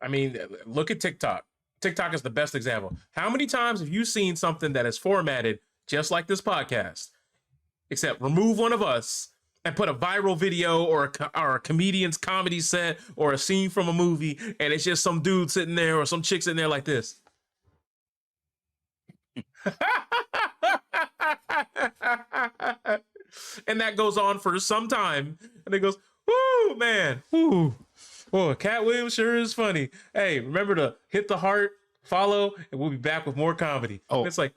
I mean, look at TikTok. TikTok is the best example. How many times have you seen something that is formatted just like this podcast, except remove one of us and put a viral video or a comedian's comedy set or a scene from a movie, and it's just some dude sitting there or some chick sitting there like this? And that goes on for some time, and it goes, whoo, man, whoo. Oh, Cat Williams sure is funny. Hey, remember to hit the heart, follow, and we'll be back with more comedy. Oh, and it's like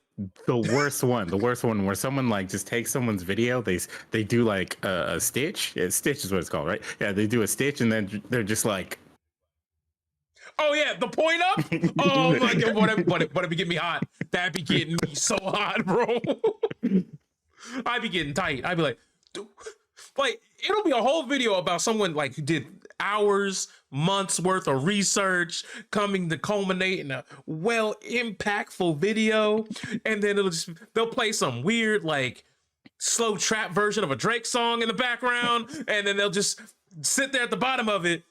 the worst one where someone like just takes someone's video, they do like a stitch. Yeah, stitch is what it's called, right? Yeah, they do a stitch and then they're just like, oh yeah, the point up. Oh my god, what it be getting me hot? That be getting me so hot, bro. I be getting tight. I be like, dude, like it'll be a whole video about someone like who did hours, months worth of research coming to culminate in a well impactful video, and then they'll play some weird like slow trap version of a Drake song in the background, and then they'll just sit there at the bottom of it,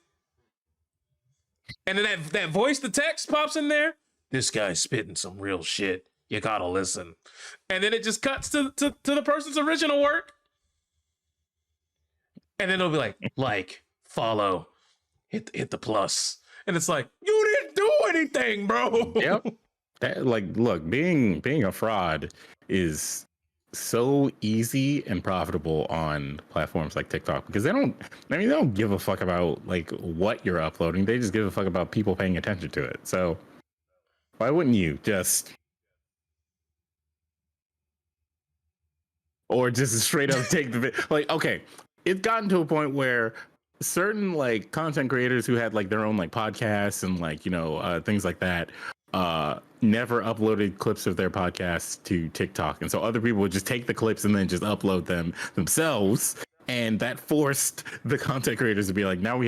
and then that voice to text pops in there. This guy's spitting some real shit. You gotta listen. And then it just cuts to the person's original work. And then it'll be like, follow, hit the plus. And it's like, you didn't do anything, bro. Yep. That, like, look, being a fraud is so easy and profitable on platforms like TikTok because they don't give a fuck about like what you're uploading. They just give a fuck about people paying attention to it. So why wouldn't you just straight up take the video? Like, okay, it's gotten to a point where certain like content creators who had like their own like podcasts and like, you know, things like that, never uploaded clips of their podcasts to TikTok. And so other people would just take the clips and then just upload them themselves. And that forced the content creators to be like, now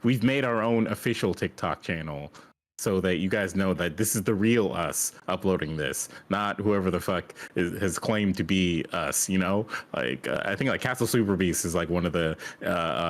we've made our own official TikTok channel so that you guys know that this is the real us uploading this, not whoever the fuck has claimed to be us, you know? Like, I think like Castle Super Beast is like one of the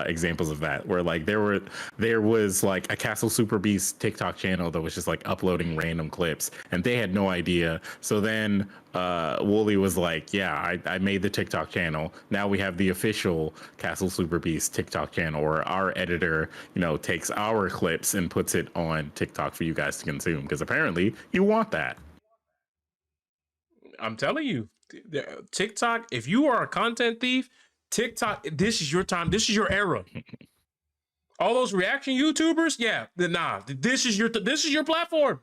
examples of that, where like there was like a Castle Super Beast TikTok channel that was just like uploading random clips and they had no idea. So then Wooly was like, yeah, I made the TikTok channel. Now we have the official Castle Super Beast TikTok channel, where our editor, you know, takes our clips and puts it on TikTok for you guys to consume, because apparently you want that. I'm telling you, TikTok, if you are a content thief, TikTok, this is your time. This is your era. All those reaction YouTubers, yeah, nah, this is your platform.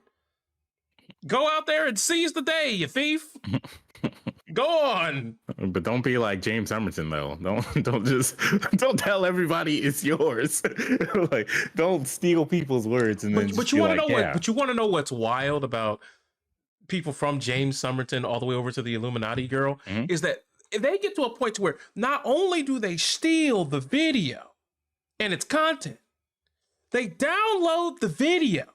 Go out there and seize the day, you thief. Go on. But don't be like James Emerson though. Don't tell everybody it's yours. Like, don't steal people's words and then. But you want to know what? But you want to know what's wild about people from James Somerton all the way over to the Illuminati girl, is that they get to a point to where not only do they steal the video and its content, they download the video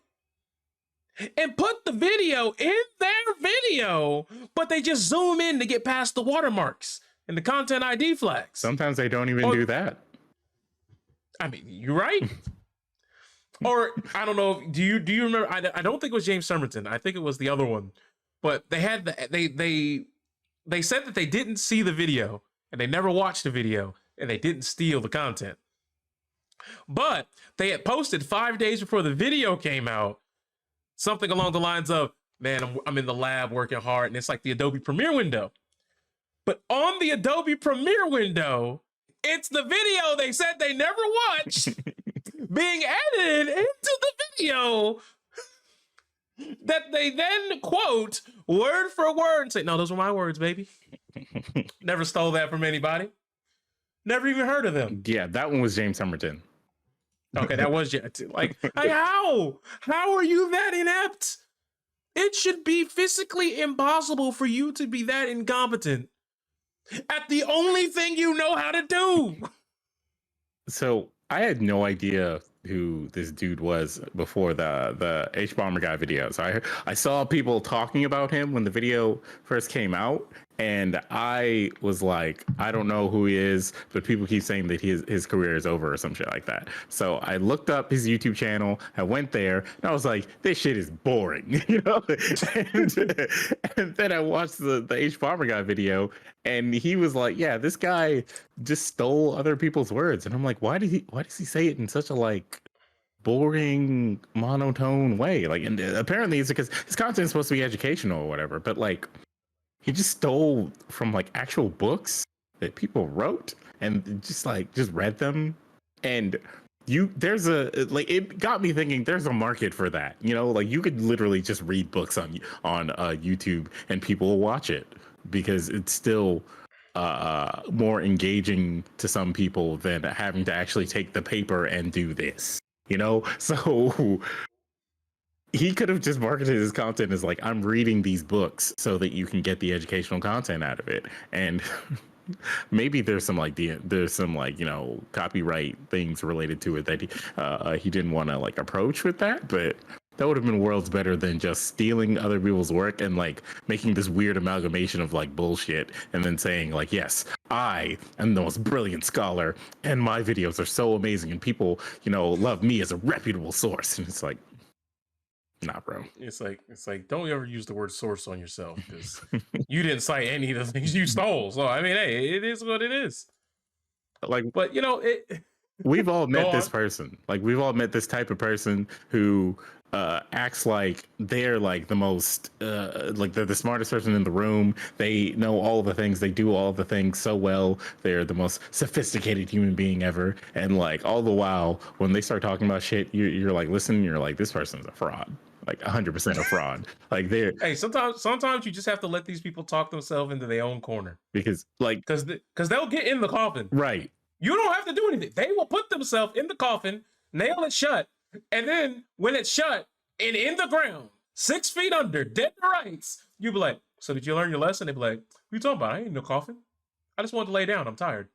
and put the video in their video, but they just zoom in to get past the watermarks and the content ID flags. Sometimes they don't even do that. I mean, you're right. Or I don't know. Do you remember? I don't think it was James Somerton. I think it was the other one. But they had they said that they didn't see the video and they never watched the video and they didn't steal the content. But they had posted 5 days before the video came out something along the lines of, man, I'm in the lab working hard, and it's like the Adobe Premiere window. But on the Adobe Premiere window, it's the video they said they never watched being edited into the video that they then quote word for word and say, no, those were my words, baby. Never stole that from anybody. Never even heard of them. Yeah, that one was James Somerton. Okay, that was like how are you that inept? It should be physically impossible for you to be that incompetent at the only thing you know how to do. So I had no idea who this dude was before the H-Bomber guy video. So I saw people talking about him when the video first came out, And I was like, I don't know who he is, but people keep saying that his career is over or some shit like that. So I looked up his YouTube channel. I went there, and I was like, this shit is boring, you know. And then I watched the H Bomber guy video, and he was like, yeah, this guy just stole other people's words, and I'm like, why does he say it in such a like boring monotone way? Like, and apparently it's because his content is supposed to be educational or whatever, but like. He just stole from like actual books that people wrote and just read them. And there's a like, it got me thinking there's a market for that, you know, like you could literally just read books on YouTube and people will watch it because it's still more engaging to some people than having to actually take the paper and do this, you know. So he could have just marketed his content as like, I'm reading these books so that you can get the educational content out of it. And maybe there's some you know, copyright things related to it that he didn't want to like approach with that, but that would have been worlds better than just stealing other people's work and like making this weird amalgamation of like bullshit and then saying like, yes, I am the most brilliant scholar and my videos are so amazing and people, you know, love me as a reputable source. And it's like, nah, bro. It's like don't ever use the word source on yourself because you didn't cite any of the things you stole. So I mean, hey, it is what it is. Like, but you know, we've all met this person. Like, we've all met this type of person who acts like they're like the most like they're the smartest person in the room. They know all the things. They do all the things so well. They're the most sophisticated human being ever. And like all the while, when they start talking about shit, you're like, listen, you're like, this person's a fraud. Like 100% a fraud. Like they're sometimes you just have to let these people talk themselves into their own corner because they'll get in the coffin. Right. You don't have to do anything. They will put themselves in the coffin, nail it shut, and then when it's shut and in the ground, 6 feet under, dead to rights, you be like, so did you learn your lesson? They be like, what are you talking about? I ain't in no coffin. I just wanted to lay down. I'm tired.